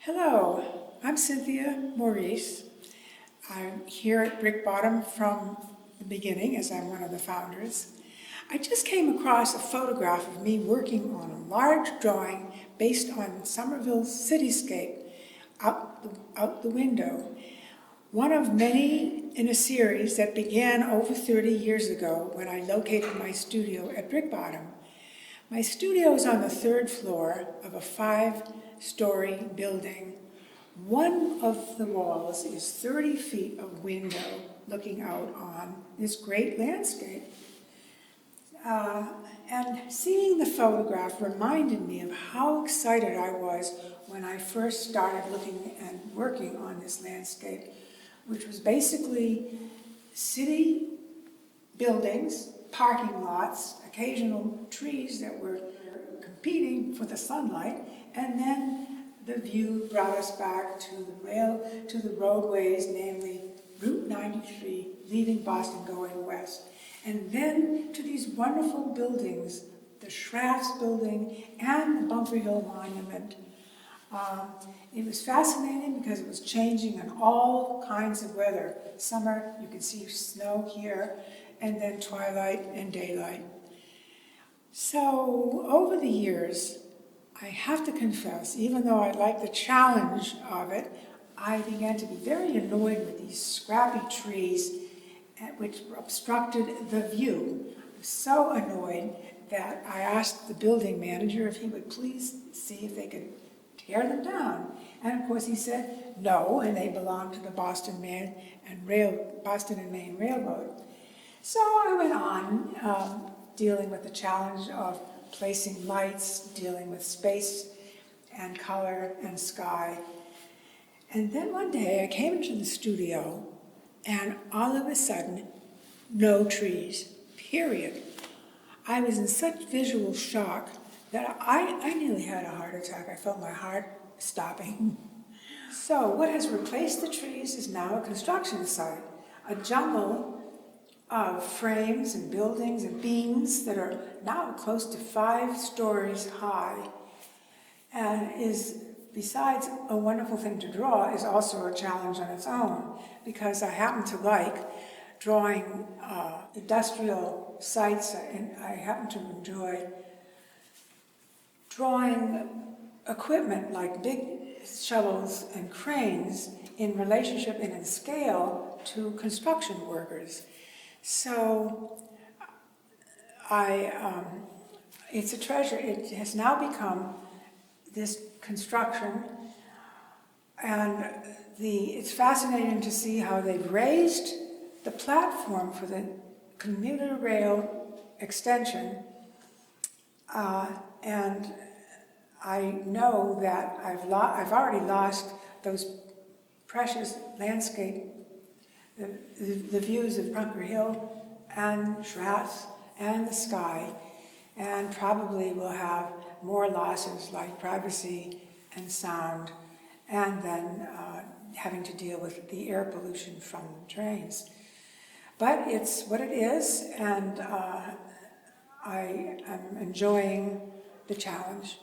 Hello, I'm Cynthia Maurice. I'm here at Brickbottom from the beginning, as I'm one of the founders. I just came across a photograph of me working on a large drawing based on Somerville's cityscape out the window. One of many in a series that began over 30 years ago when I located my studio at Brickbottom. My studio is on the third floor of a 5-story building. One of the walls is 30 feet of window looking out on this great landscape. And seeing the photograph reminded me of how excited I was when I first started looking and working on this landscape, which was basically city buildings, parking lots, occasional trees that were competing for the sunlight, and then the view brought us back to the roadways, namely Route 93, leaving Boston going west, and then to these wonderful buildings, the Schrafft building and the Bunker Hill Monument. It was fascinating because it was changing in all kinds of weather. Summer, you can see snow here, and then twilight and daylight. So over the years, I have to confess, even though I like the challenge of it, I began to be very annoyed with these scrappy trees which obstructed the view. I was so annoyed that I asked the building manager if he would please see if they could tear them down. And of course he said no, and they belonged to the Boston and Maine Railroad. So I went on dealing with the challenge of placing lights, dealing with space and color and sky. And then one day I came into the studio and all of a sudden, no trees, period. I was in such visual shock that I nearly had a heart attack. I felt my heart stopping. So what has replaced the trees is now a construction site, a jungle of frames and buildings and beams that are now close to 5 stories high, and is, besides a wonderful thing to draw, is also a challenge on its own, because I happen to like drawing industrial sites, and I happen to enjoy drawing equipment like big shovels and cranes in relationship and in scale to construction workers. So it's a treasure. It has now become this construction, and it's fascinating to see how they've raised the platform for the commuter rail extension, and I know that I've already lost those precious landscape, the views of Bunker Hill and Schrafft and the sky, and probably will have more losses like privacy and sound, and then having to deal with the air pollution from trains. But it's what it is, and I am enjoying the challenge.